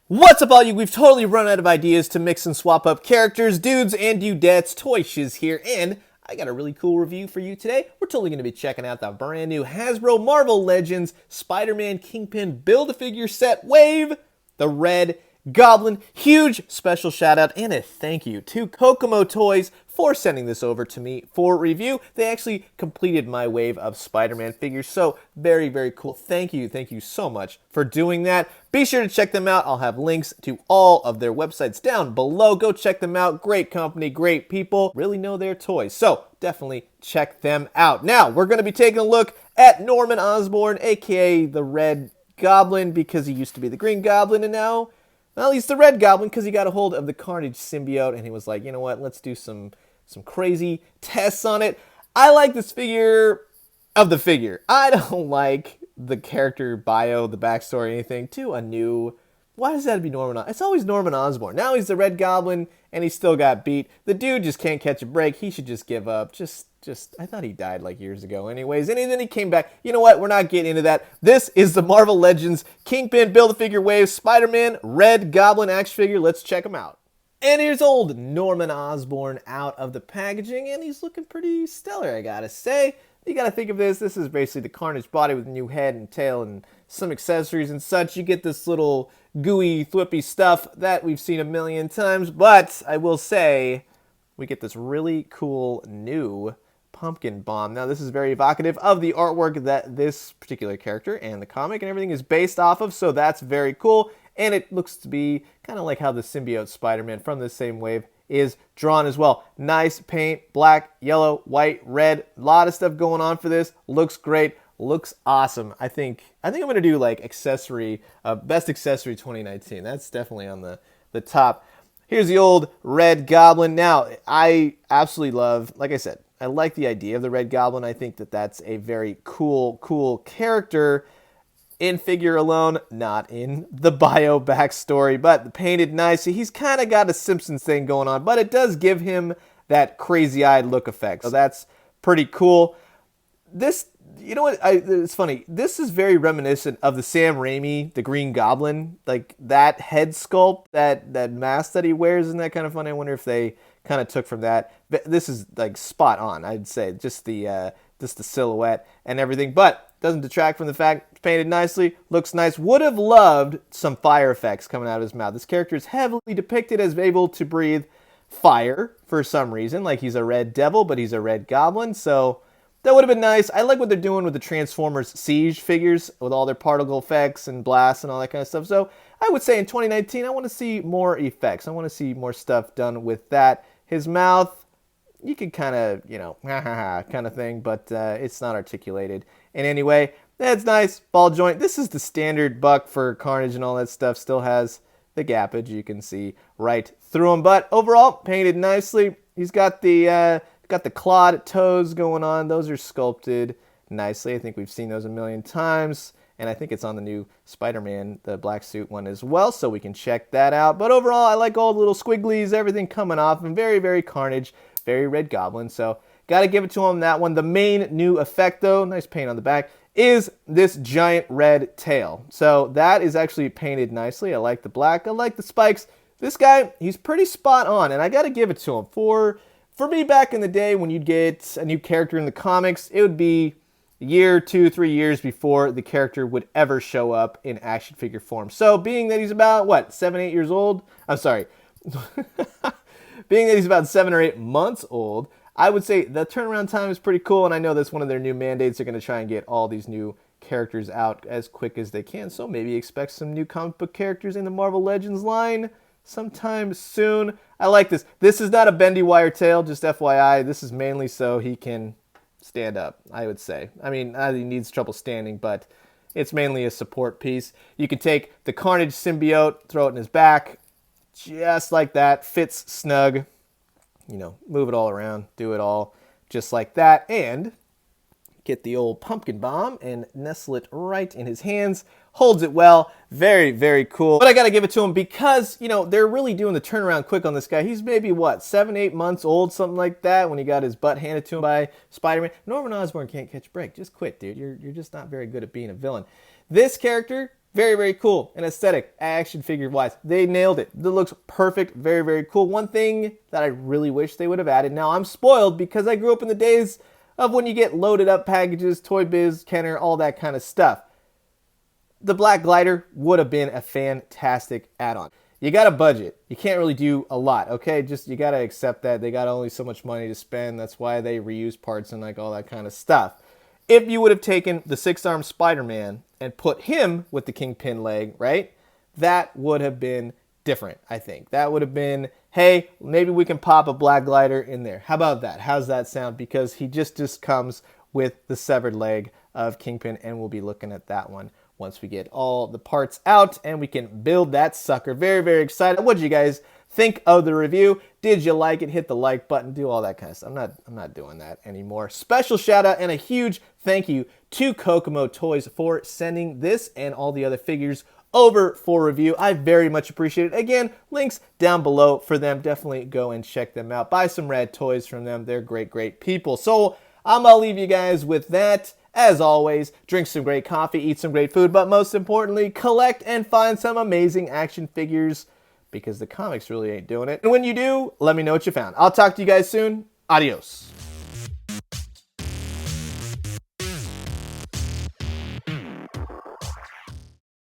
What's up, all you? We've totally run out of ideas to mix and swap up characters, dudes and dudettes. Toy Shiz here, and I got a really cool review for you today. We're totally going to be checking out the brand new Hasbro Marvel Legends Spider-Man Kingpin Build-A-Figure Set Wave, the Red Goblin. Huge special shout out and a thank you to Kokomo Toys for sending this over to me for review. They actually completed my wave of Spider-Man figures, so very, very cool. Thank you so much for doing that. Be sure to check them out. I'll have links to all of their websites down below. Go check them out. Great company, great people, really know their toys, so definitely check them out. Now, we're going to be taking a look at Norman Osborn, aka the Red Goblin, because he used to be the Green Goblin, and now, well, he's the Red Goblin because he got a hold of the Carnage symbiote, and he was like, you know what, let's do some crazy tests on it. I like this figure of the figure. I don't like the character bio, the backstory, anything too new. Why does that have to be Norman? It's always Norman Osborn. Now he's the Red Goblin, and he still got beat. The dude just can't catch a break. He should just give up. I thought he died like years ago anyways. And then he came back. You know what? We're not getting into that. This is the Marvel Legends Kingpin Build-A-Figure Wave Spider-Man Red Goblin action figure. Let's check him out. And here's old Norman Osborn out of the packaging, and he's looking pretty stellar, I gotta say. You gotta think of this is basically the Carnage body with a new head and tail and some accessories and such. You get this little gooey, thwippy stuff that we've seen a million times, but I will say we get this really cool new pumpkin bomb. Now, this is very evocative of the artwork that this particular character and the comic and everything is based off of, so that's very cool. And it looks to be kind of like how the symbiote Spider-Man from the same wave is drawn as well. Nice paint, black, yellow, white, red. A lot of stuff going on for this. Looks great. Looks awesome. I think I'm going to do like accessory, best accessory 2019. That's definitely on the top. Here's the old Red Goblin. Now, I absolutely love, like I said, I like the idea of the Red Goblin. I think that that's a very cool character in figure alone, not in the bio backstory, but painted nice. He's kind of got a Simpsons thing going on, but it does give him that crazy-eyed look effect. So that's pretty cool. This, you know what, it's funny. This is very reminiscent of the Sam Raimi, the Green Goblin. Like that head sculpt, that mask that he wears, isn't that kind of funny? I wonder if they kind of took from that. But this is like spot on, I'd say. Just the silhouette and everything, but doesn't detract from the fact it's painted nicely, looks nice. Would have loved some fire effects coming out of his mouth. This character is heavily depicted as able to breathe fire for some reason, like he's a red devil, but he's a red goblin, so that would have been nice. I like what they're doing with the Transformers Siege figures, with all their particle effects and blasts and all that kind of stuff. So I would say in 2019, I want to see more effects. I want to see more stuff done with that. His mouth, you could kind of, you know, kind of thing, but it's not articulated in any way. That's nice. Ball joint. This is the standard buck for Carnage and all that stuff. Still has the gappage. You can see right through him, but overall painted nicely. He's got the clawed toes going on. Those are sculpted nicely. I think we've seen those a million times, and I think it's on the new Spider-Man, the black suit one as well, so we can check that out. But overall, I like all the little squigglies, everything coming off, and very Carnage. Very Red Goblin, so got to give it to him, that one. The main new effect, though, nice paint on the back, is this giant red tail. So that is actually painted nicely. I like the black. I like the spikes. This guy, he's pretty spot on, and I got to give it to him. For me, back in the day, when you'd get a new character in the comics, it would be a year, 2, 3 years before the character would ever show up in action figure form. So being that he's about, what, 7, 8 years old? I'm sorry. Being that he's about 7 or 8 months old, I would say the turnaround time is pretty cool, and I know that's one of their new mandates. They're going to try and get all these new characters out as quick as they can, so maybe expect some new comic book characters in the Marvel Legends line sometime soon. I like this. This is not a bendy wire tail, just FYI. This is mainly so he can stand up, I would say. I mean, he needs trouble standing, but it's mainly a support piece. You can take the Carnage symbiote, throw it in his back, just like that, fits snug, you know, move it all around, do it all just like that, and get the old pumpkin bomb and nestle it right in his hands, holds it well, very cool. But I gotta give it to him because, you know, they're really doing the turnaround quick on this guy. He's maybe, what, 7, 8 months old, something like that, when he got his butt handed to him by Spider-Man. Norman Osborn can't catch a break. Just quit, dude. You're just not very good at being a villain. This character, Very, very cool and aesthetic, action figure wise. They nailed it. It looks perfect. Very, very cool. One thing that I really wish they would have added. Now, I'm spoiled because I grew up in the days of when you get loaded up packages, Toy Biz, Kenner, all that kind of stuff. The Black Glider would have been a fantastic add-on. You got a budget. You can't really do a lot, okay? Just, you got to accept that. They got only so much money to spend. That's why they reuse parts and like all that kind of stuff. If you would have taken the 6-armed Spider-Man and put him with the Kingpin leg, right? That would have been different, I think. That would have been, hey, maybe we can pop a Black Glider in there. How about that? How's that sound? Because he just comes with the severed leg of Kingpin, and we'll be looking at that one once we get all the parts out and we can build that sucker. Very, very excited. What did you guys think of the review? Did you like it? Hit the like button, do all that kind of stuff. I'm not doing that anymore. Special shout out and a huge thank you to Kokomo Toys for sending this and all the other figures over for review. I very much appreciate it. Again, links down below for them. Definitely go and check them out. Buy some rad toys from them. They're great, great people. So I'm gonna leave you guys with that. As always, drink some great coffee, eat some great food, but most importantly, collect and find some amazing action figures, because the comics really ain't doing it. And when you do, let me know what you found. I'll talk to you guys soon. Adios.